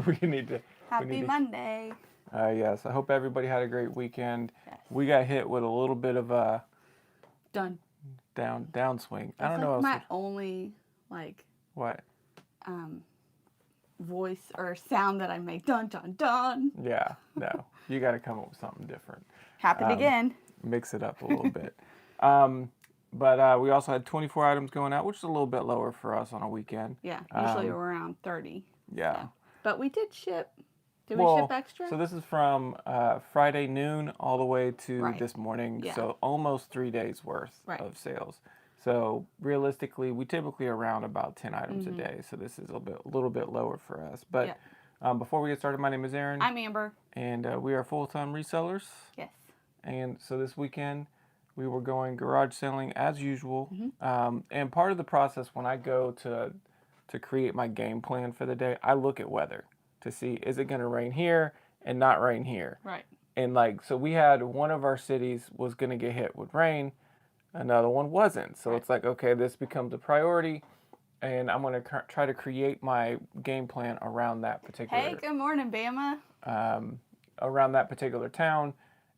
we need to. Happy Monday. Yes, I hope everybody had a great weekend. Yes. We got hit with a little bit of a downswing. I don't know. That's my only what voice or sound that I make. Dun dun dun. Yeah, no, you got to come up with something different. Happened again. Mix it up a little bit. But we also had 24 items going out, which is a little bit lower for us on a weekend. Yeah, usually we're around 30. Yeah. So. But we did ship. Did we ship extra? So this is from Friday noon all the way to this morning. Yeah. So almost 3 days worth of sales. So realistically, we typically around about 10 items a day. So this is a little bit lower for us. But before we get started, my name is Aaron. I'm Amber. And we are full-time resellers. Yes. And so this weekend, we were going garage selling as usual. And part of the process when I go to create my game plan for the day, I look at weather to see, is it going to rain here and not rain here? Right. And so we had one of our cities was going to get hit with rain, another one wasn't. So it's like, okay, this becomes a priority, and I'm going to try to create my game plan around that particular. Hey, good morning, Bama. Around that particular town,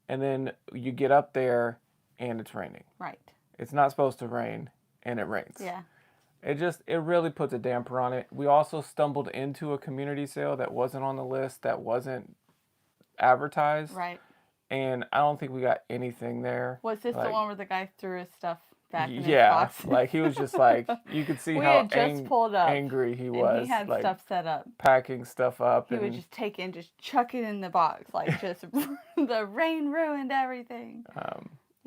and then you get up there and it's raining. Right. It's not supposed to rain, and it rains. Yeah. It really puts a damper on it. We also stumbled into a community sale that wasn't on the list, that wasn't advertised. Right. And I don't think we got anything there. Was this the one where the guy threw his stuff back in his box? Yeah, he was just you could see how angry he was. And he had stuff set up. Packing stuff up. He would just take it and just chuck it in the box. Just the rain ruined everything.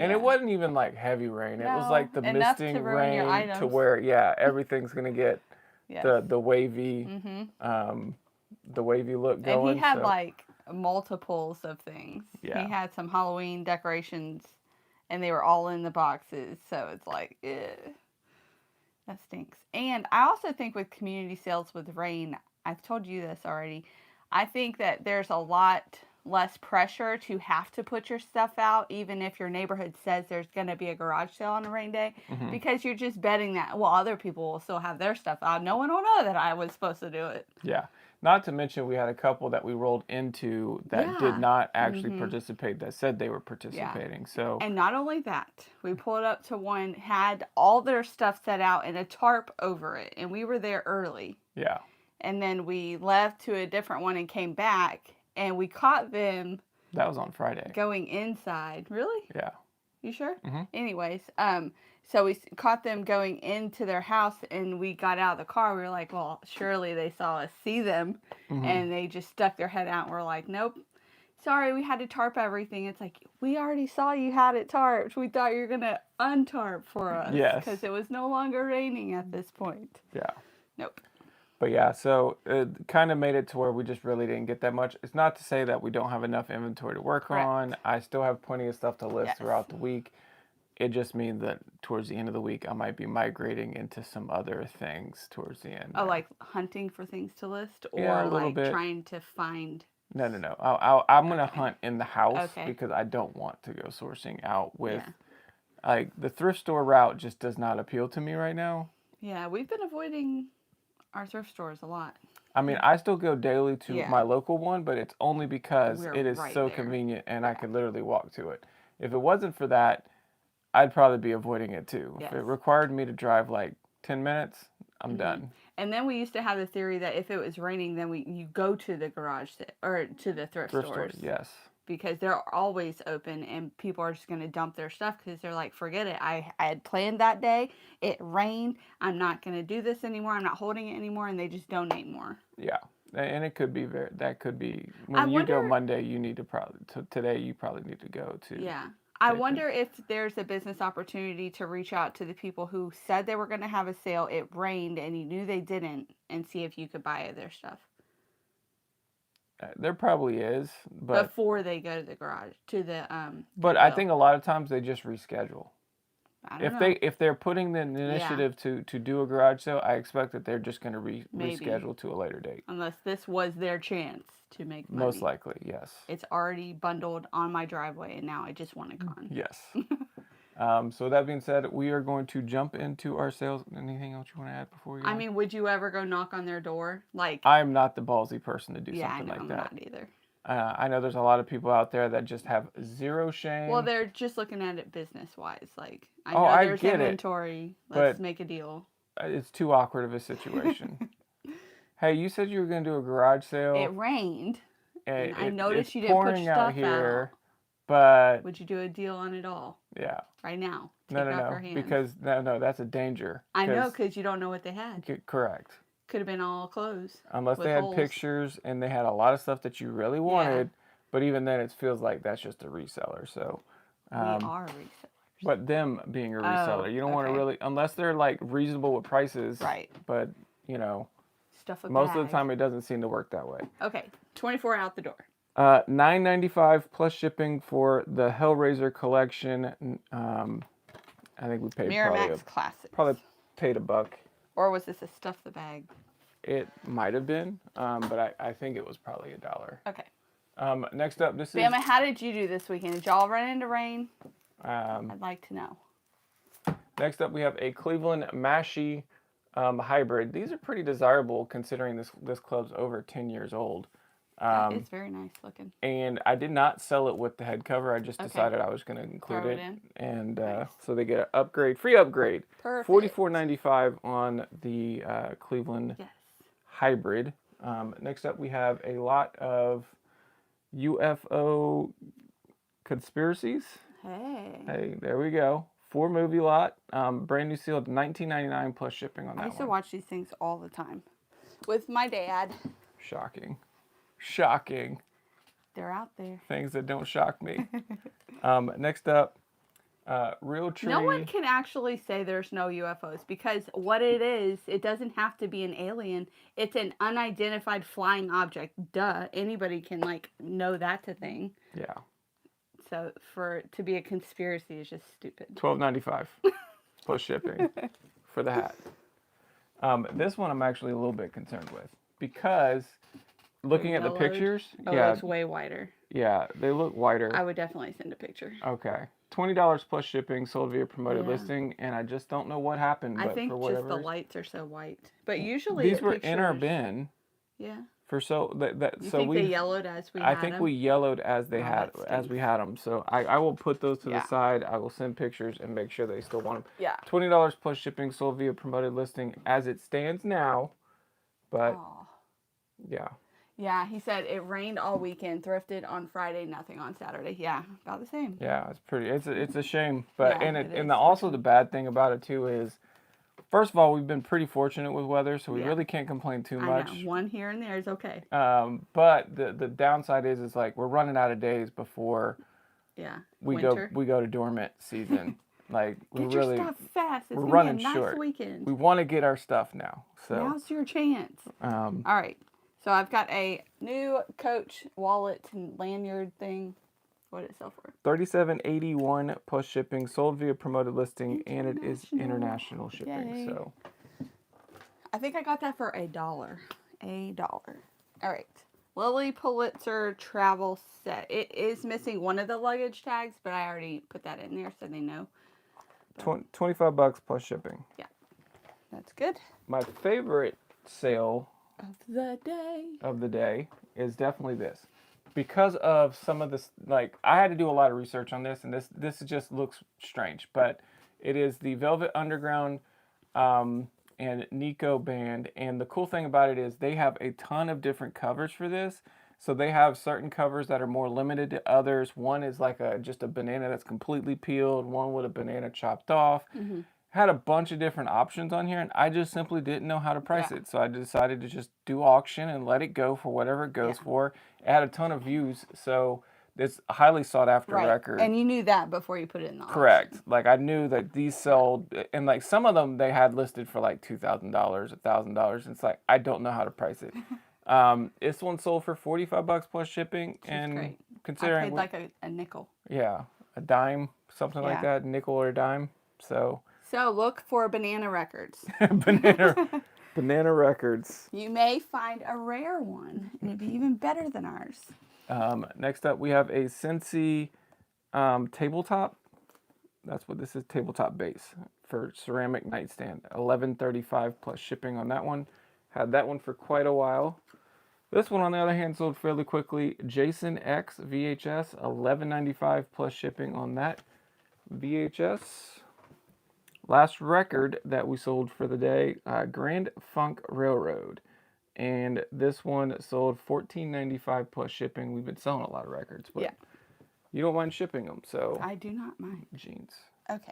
And it wasn't even heavy rain. It was the misting rain to where everything's gonna get the wavy the wavy look going. And he had multiples of things. Yeah. He had some Halloween decorations, and they were all in the boxes. So it's ew, that stinks. And I also think with community sales with rain, I've told you this already. I think that there's a lot less pressure to have to put your stuff out, even if your neighborhood says there's going to be a garage sale on a rain day, because you're just betting that, other people will still have their stuff out. No one will know that I was supposed to do it. Yeah. Not to mention we had a couple that we rolled into that did not actually participate, that said they were participating. So. And not only that, we pulled up to one, had all their stuff set out and a tarp over it, and we were there early. Yeah. And then we left to a different one and came back, and we caught them. That was on Friday. Going inside. Really? Yeah. You sure? Mm-hmm. Anyways, so we caught them going into their house, and we got out of the car. We were like, well, surely they saw us see them, and they just stuck their head out, and we're like, nope. Sorry, we had to tarp everything. It's like, we already saw you had it tarped. We thought you were going to untarp for us. Yes. Because it was no longer raining at this point. Yeah. Nope. But yeah, so it kind of made it to where we just really didn't get that much. It's not to say that we don't have enough inventory to work on. I still have plenty of stuff to list throughout the week. It just means that towards the end of the week, I might be migrating into some other things towards the end. Oh, like hunting for things to list? Or a little bit. Trying to find... No. I'm going to hunt in the house because I don't want to go sourcing out with... the thrift store route just does not appeal to me right now. Yeah, we've been avoiding our thrift stores a lot. I mean, I still go daily to my local one, but it's only because it is so convenient and I could literally walk to it. If it wasn't for that, I'd probably be avoiding it too. Yes. If it required me to drive 10 minutes, I'm done. And then we used to have the theory that if it was raining, then you go to the garage or to the thrift stores. Yes. Because they're always open and people are just going to dump their stuff because they're like, forget it. I had planned that day. It rained. I'm not going to do this anymore. I'm not holding it anymore. And they just donate more. Yeah. And it could be when you go Monday, you need to today you probably need to go to. Yeah. I wonder if there's a business opportunity to reach out to the people who said they were going to have a sale. It rained and you knew they didn't, and see if you could buy their stuff. There probably is, but before they go to the garage But I think a lot of times they just reschedule. I don't know. If they're putting the initiative to do a garage sale, I expect that they're just going to reschedule to a later date. Unless this was their chance to make money. Most likely, yes. It's already bundled on my driveway, and now I just want it gone. Yes. So with that being said, we are going to jump into our sales. Anything else you want to add before we go? I mean, would you ever go knock on their door? Like, I'm not the ballsy person to do yeah, I something know like I'm that. not either. I know there's a lot of people out there that just have zero shame. Well, they're just looking at it business wise. Like, I Oh, know I there's get it, inventory. but Let's make a deal. it's too awkward of a situation. Hey, you said you were going to do a garage sale. It rained, and I noticed it's you didn't put pouring your out stuff here, out. but Would you do a deal on it all yeah, right now? Take no, it off your hands. because no, that's a danger. I know, because you don't know what they had. Correct. Could have been all clothes. Unless they had holes. Pictures and they had a lot of stuff that you really wanted, but even then it feels like that's just a reseller. So we are resellers. But them being a reseller, you don't want to really, unless they're like reasonable with prices. Right. But you know, stuff with most of the time it doesn't seem to work that way. Okay, 24 out the door. $9.95 plus shipping for the Hellraiser collection. I think we paid Miramax Classics. Probably paid $1. Or was this a stuff the bag? It might have been, but I think it was probably $1. Okay. Next up, this Bama, how did you do this weekend? Did y'all run into rain? I'd like to know. Next up, we have a Cleveland Mashie hybrid. These are pretty desirable considering this club's over 10 years old. It's very nice looking. And I did not sell it with the head cover. I just decided I was going to include it. And nice. So they get an free upgrade. Perfect. $44.95 on the Cleveland hybrid. Next up, we have a lot of UFO conspiracies. Hey, there we go. 4-movie lot. Brand new sealed, $19.99 plus shipping on that one. I used to watch these things all the time with my dad. Shocking. They're out there. Things that don't shock me. Next up, Real Tree. No one can actually say there's no UFOs because what it is, it doesn't have to be an alien. It's an unidentified flying object. Duh. Anybody can know that's a thing. Yeah. So to be a conspiracy is just stupid. $12.95 plus shipping for the hat. This one I'm actually a little bit concerned with because looking at the pictures, it's way wider. Yeah, they look wider. I would definitely send a picture. Okay. $20 plus shipping, sold via promoted listing, and I just don't know what happened. I think just the lights are so white. But usually these were in our bin. Yeah. You think they yellowed as we had them? I think we yellowed as we had them. So I will put those to the side. I will send pictures and make sure they still want them. Yeah. $20 plus shipping, sold via promoted listing as it stands now. But yeah. Yeah, he said it rained all weekend, thrifted on Friday, nothing on Saturday. Yeah, about the same. Yeah, it's a shame. But yeah, also the bad thing about it too is, first of all, we've been pretty fortunate with weather, so we really can't complain too much. I know. One here and there is okay. But the downside is like we're running out of days before we go to dormant season. Like get your stuff fast. It's we're gonna running be a nice short. Weekend. We want to get our stuff now. So now's your chance. All right. So I've got a new Coach wallet and lanyard thing. What did it sell for? $37.81 plus shipping, sold via promoted listing, and it is international shipping. Yay. So I think I got that for $1. $1. All right. Lily Pulitzer travel set. It is missing one of the luggage tags, but I already put that in there so they know. $25 plus shipping. Yeah. That's good. My favorite sale of the day is definitely this. Because of some of this, I had to do a lot of research on this, and this just looks strange, but it is the Velvet Underground and Nico band, and the cool thing about it is they have a ton of different covers for this. So they have certain covers that are more limited to others. One is just a banana that's completely peeled, one with a banana chopped off. Mm-hmm. Had a bunch of different options on here, and I just simply didn't know how to price it. So I decided to just do auction and let it go for whatever it goes for. It had a ton of views, so it's a highly sought after record. And you knew that before you put it in the auction. Correct. I knew that these sold, and some of them they had listed for $2,000, $1,000. It's I don't know how to price it. This one sold for $45 plus shipping, and great. Considering I paid a nickel. Yeah, a dime, something like that, nickel or a dime. So look for Banana Records. Banana Records. You may find a rare one. It'd be even better than ours. Next up, we have a Scentsy tabletop. That's what this is, tabletop base for ceramic nightstand. $11.35 plus shipping on that one. Had that one for quite a while. This one, on the other hand, sold fairly quickly. Jason X VHS, $11.95 plus shipping on that VHS. Last record that we sold for the day, Grand Funk Railroad. And this one sold $14.95 plus shipping. We've been selling a lot of records, but you don't mind shipping them, so. I do not mind. Jeans. Okay.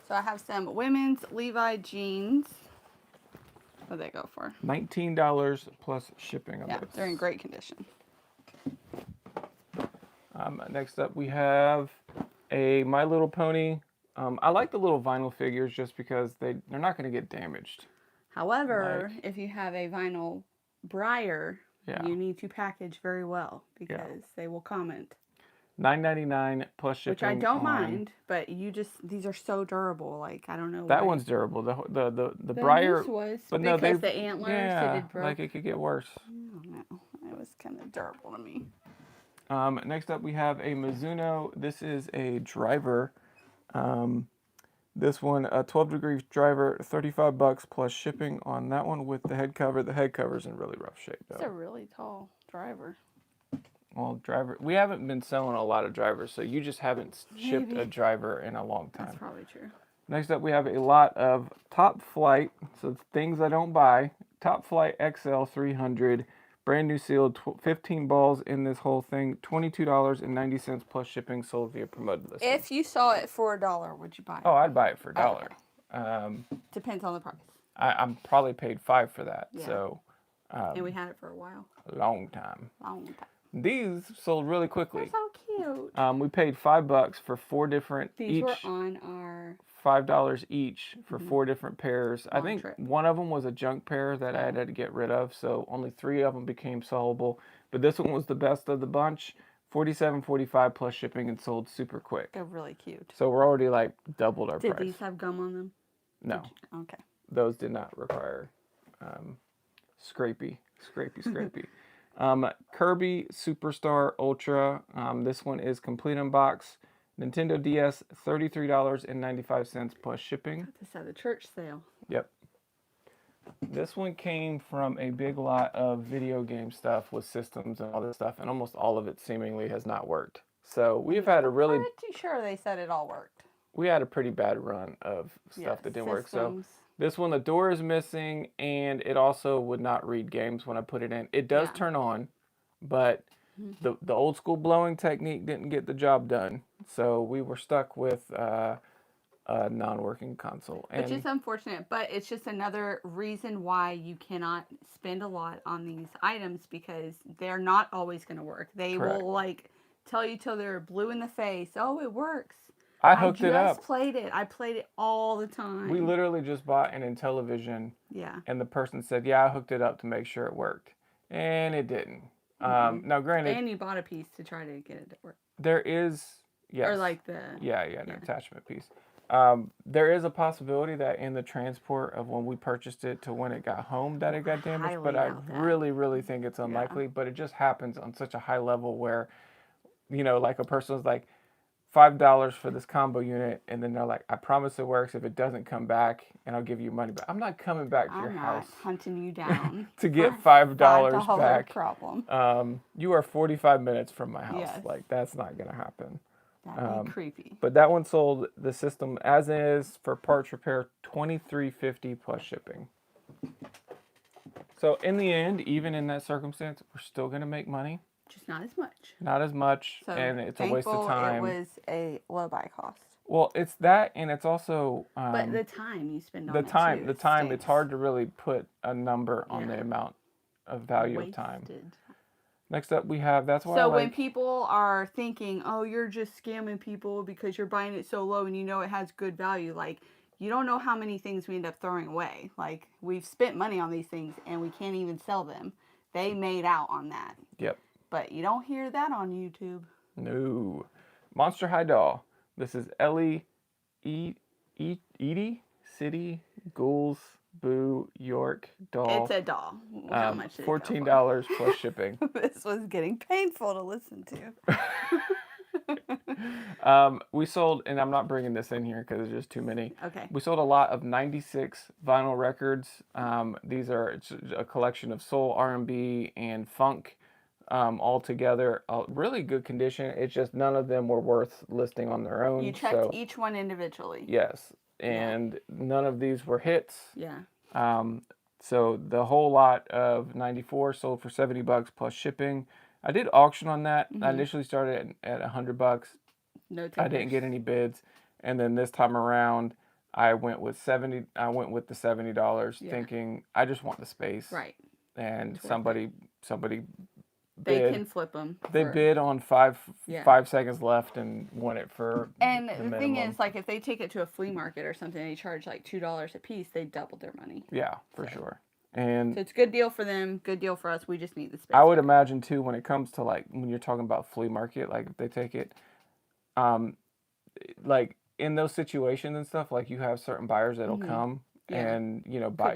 So I have some women's Levi jeans. What do they go for? $19 plus shipping on those. They're in great condition. Next up, we have a My Little Pony. I like the little vinyl figures just because they're not going to get damaged. However, if you have a vinyl Briar, you need to package very well because they will comment. $9.99 plus shipping. Which I don't mind, but these are so durable. Like, I don't know. That one's durable. The Briar was, but because no, the antlers it broke. Like it could get worse. I don't know. It was kind of durable to me. Next up, we have a Mizuno. This is a driver. This one, a 12-degree driver, $35 plus shipping on that one with the head cover. The head cover's in really rough shape, though. It's a really tall driver. Well, we haven't been selling a lot of drivers, so you just haven't shipped a driver in a long time. That's probably true. Next up, we have a lot of Top Flight, so it's things I don't buy. Top Flight XL 300, brand new sealed, 15 balls in this whole thing, $22.90 plus shipping, sold via promoted listing. If you saw it for $1, would you buy it? Oh, I'd buy it for $1. Okay. Depends on the price. I'm probably paid $5 for that, so. And we had it for a while. A long time. Long time. These sold really quickly. They're so cute. We paid $5 for 4 different. These were on our $5 each for 4 different pairs. I think trip. one of them was a junk pair that I had to get rid of, so only 3 of them became sellable. But this one was the best of the bunch. $47.45 plus shipping and sold super quick. They're really cute. So we're already like doubled our price. Did these have gum on them? No. Okay. Those did not require scrapey. Kirby Superstar Ultra. This one is complete unbox. Nintendo DS, $33.95 plus shipping. This at the church sale. Yep. This one came from a big lot of video game stuff with systems and all this stuff, and almost all of it seemingly has not worked. So we've had a really. I'm pretty sure they said it all worked. We had a pretty bad run of stuff that didn't work. So this one, the door is missing, and it also would not read games when I put it in. It does turn on, but the old school blowing technique didn't get the job done. So we were stuck with a non-working console. Which is unfortunate, but it's just another reason why you cannot spend a lot on these items because they're not always going to work. They will like tell you till they're blue in the face, oh, it works. I hooked it up. I played it all the time. We literally just bought an Intellivision. Yeah. And the person said, yeah, I hooked it up to make sure it worked. And it didn't. Now, granted. And you bought a piece to try to get it to work. There is, yes. Or like the. An attachment piece. There is a possibility that in the transport of when we purchased it to when it got home that it got damaged. But I really, really think it's unlikely. Yeah. But it just happens on such a high level where, like a person was like, $5 for this combo unit, and then they're like, I promise it works if it doesn't come back, and I'll give you money. But I'm not coming back to your house. I'm not hunting you down. to get $5 back. Problem. You are 45 minutes from my house. Yes. Like, that's not going to happen. That'd be creepy. But that one sold the system as is for parts repair, $23.50 plus shipping. So in the end, even in that circumstance, we're still going to make money. Just not as much. Not as much, so and it's a waste of time. It was a low buy cost. Well, it's that, and it's also. But the time you spend on the time, too, the time. Stinks. It's hard to really put a number on the amount of value of time. Next up, we have that's why. So when people are thinking, "Oh, you're just scamming people because you're buying it so low and you know it has good value," like you don't know how many things we end up throwing away. Like we've spent money on these things and we can't even sell them. They made out on that. Yep. But you don't hear that on YouTube. No. Monster High Doll. This is Ellie Edie City Ghouls Boo York Doll. It's a doll. How much did $14 plus shipping. This was getting painful to listen to. We sold, and I'm not bringing this in here because there's just too many. Okay. We sold a lot of 96 vinyl records. These are it's a collection of soul, R&B, and funk all together. Really good condition. It's just none of them were worth listing on their own. You checked each one individually. Yes, and none of these were hits. Yeah. So the whole lot of 94 sold for $70 plus shipping. I did auction on that. I initially started at $100. No takers. I didn't get any bids, and then this time around, I went with 70. I went with the $70, thinking I just want the space. Right. And somebody they bid. can flip them. They bid on 5 seconds left and won it for. And the thing is, like, if they take it to a flea market or something, they charge like $2 a piece. They doubled their money. Yeah, for sure. And so it's a good deal for them, good deal for us. We just need the space. I would imagine too, when it comes to like when you're talking about flea market, like if they take it, like in those situations and stuff, like you have certain buyers that'll come and buy,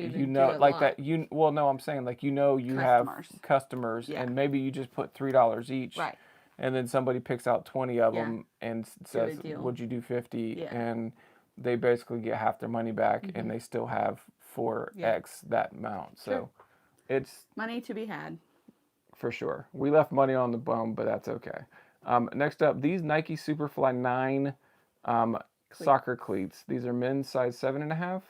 like that. Well, no, I'm saying like you have customers and maybe you just put $3 each, right? And then somebody picks out 20 of them and says, "Would you do 50?" Yeah. And they basically get half their money back, and they still have 4x that amount. So it's money to be had. For sure. We left money on the bone, but that's okay. Next up, these Nike Superfly 9 soccer cleats. These are men's size 7.5,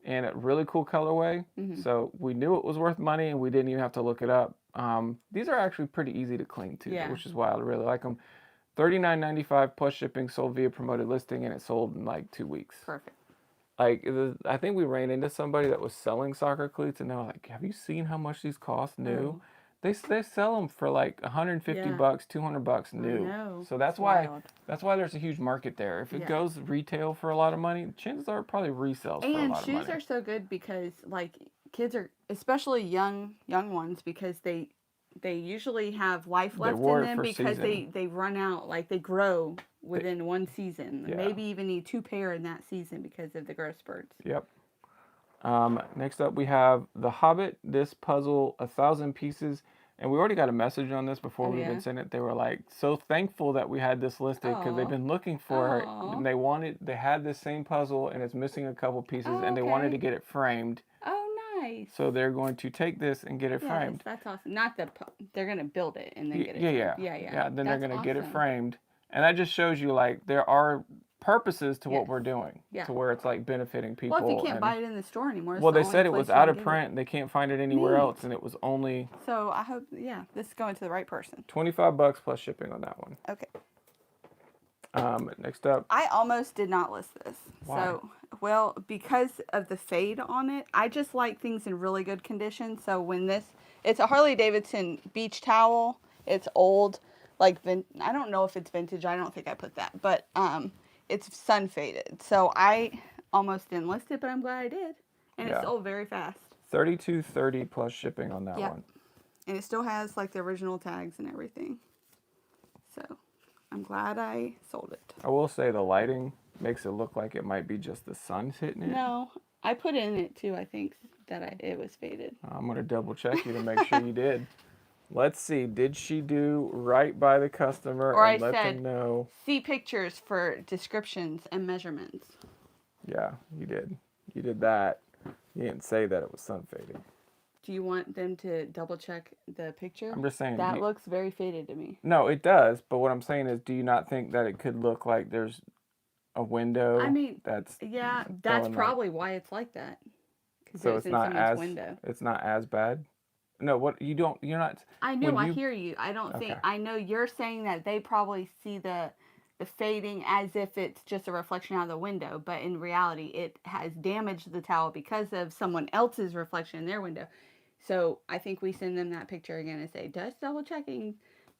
and a really cool colorway. So we knew it was worth money, and we didn't even have to look it up. These are actually pretty easy to clean too, which is why I really like them. $39.95 plus shipping, sold via promoted listing, and it sold in like 2 weeks. Perfect. Like, I think we ran into somebody that was selling soccer cleats, and they were like, "Have you seen how much these cost new?" Oh. They sell them for like $150, $200 new. So that's why there's a huge market there. If it goes retail for a lot of money, chances are it probably resells for a lot of money. And shoes are so good because like kids are, especially young ones, because they usually have life left in them because they run out, like they grow within one season. Yeah. Maybe even need 2 pair in that season because of the growth spurts. Yep. Next up we have The Hobbit, this puzzle, 1,000 pieces. And we already got a message on this before we even sent it. They were like so thankful that we had this listed because they've been looking for it. And they had this same puzzle and it's missing a couple pieces and they wanted to get it framed. Oh, nice. So they're going to take this and get it framed. That's awesome. Not they're going to build it and then get it framed. Yeah. Then they're going to get it framed. And that just shows you like there are purposes to what we're doing, to where it's like benefiting people. Well, if you can't buy it in the store anymore. Well, they said it was out of print. They can't find it anywhere else, and it was only. So I hope, this is going to the right person. $25 plus shipping on that one. Okay. Next up. I almost did not list this. Why? So, well, because of the fade on it, I just like things in really good condition. So when it's a Harley Davidson beach towel. It's old, like I don't know if it's vintage. I don't think I put that, but it's sun faded. So I almost didn't list it, but I'm glad I did. And it sold very fast. $32.30 plus shipping on that one. And it still has like the original tags and everything. So I'm glad I sold it. I will say the lighting makes it look like it might be just the sun hitting it. No, I put in it too. I think that it was faded. I'm going to double check you to make sure you did. Let's see. Did she do right by the customer and let them know? See pictures for descriptions and measurements. Yeah, you did. You did that. You didn't say that it was sun faded. Do you want them to double check the picture? I'm just saying. That looks very faded to me. No, it does. But what I'm saying is, do you not think that it could look like there's a window? I mean, that's probably why it's like that. So it's not as window. It's not as bad. No, what you don't. You're not. I know. I hear you. I don't think. I know you're saying that they probably see the fading as if it's just a reflection out of the window, but in reality, it has damaged the towel because of someone else's reflection in their window. So I think we send them that picture again and say, just double checking.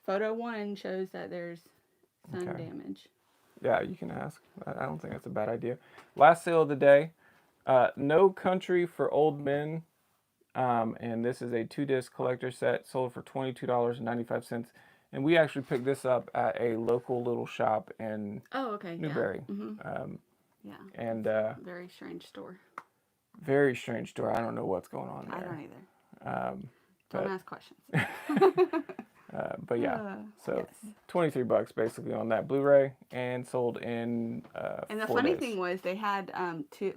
Photo 1 shows that there's sun damage. Yeah, you can ask. I don't think that's a bad idea. Last sale of the day. No Country for Old Men. And this is a 2-disc collector set sold for $22.95. And we actually picked this up at a local little shop in Newberry. Yeah. Mm-hmm. And very strange store. Very strange store. I don't know what's going on there. I don't either. Don't ask questions. But yeah, so yes. $23 basically on that Blu-ray, and sold in And the 4 funny days. thing was they had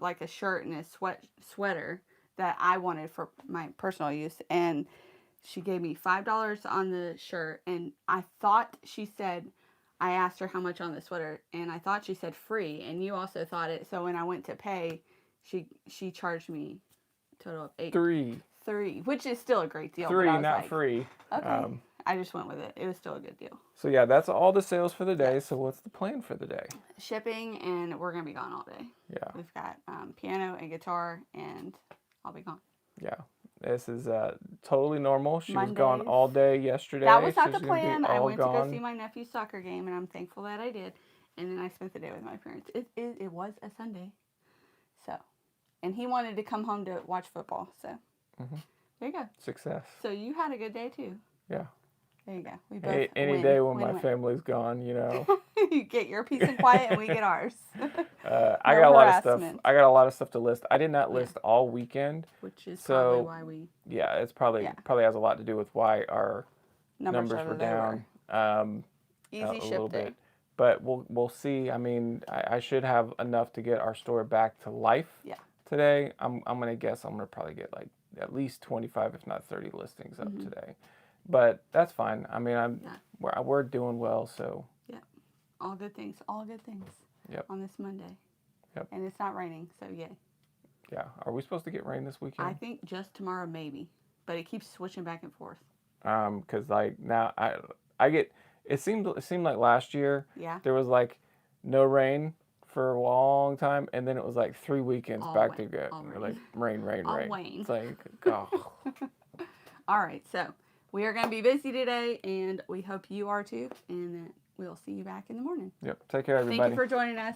like a shirt and a sweater that I wanted for my personal use, and she gave me $5 on the shirt, and I thought she said, I asked her how much on the sweater, and I thought she said free, and you also thought it. So when I went to pay, she charged me a total of three, which is still a great deal. But I was not like, free. okay, I just went with it. It was still a good deal. So yeah, that's all the sales for the day. Yes. So what's the plan for the day? Shipping, and we're gonna be gone all day. Yeah. We've got piano and guitar, and I'll be gone. Yeah. This is totally normal. She was gone Mondays. all day yesterday. That was not so the she's gonna be plan. I all went to go gone. see my nephew's soccer game, and I'm thankful that I did. And then I spent the day with my parents. It was a Sunday, so, and he wanted to come home to watch football. So there you go. Success. So you had a good day too. Yeah. There you go. We both Any day when my family's gone, you know. You get your peace and quiet, and we get ours. I got a lot of stuff. I got a lot of stuff to list. I did not list all weekend, which is probably why Yeah, it's probably has a lot to do with why our numbers were down. Easy a ship little day. bit, but we'll see. I mean, I should have enough to get our store back to life. Yeah. Today, I'm gonna guess I'm gonna probably get like at least 25, if not 30 listings up today. But that's fine. I mean, we're doing well, so. Yeah, all good things. All good things. Yep. On this Monday. Yep. And it's not raining, so yay. Yeah. Are we supposed to get rain this weekend? I think just tomorrow, maybe, but it keeps switching back and forth. Cause like now I get it seemed like last year there was like no rain for a long time, and then it was like 3 weekends back to get like rain. It's like oh. All right, so we are going to be busy today, and we hope you are too, and we'll see you back in the morning. Yep. Take care, everybody. Thank you for joining us.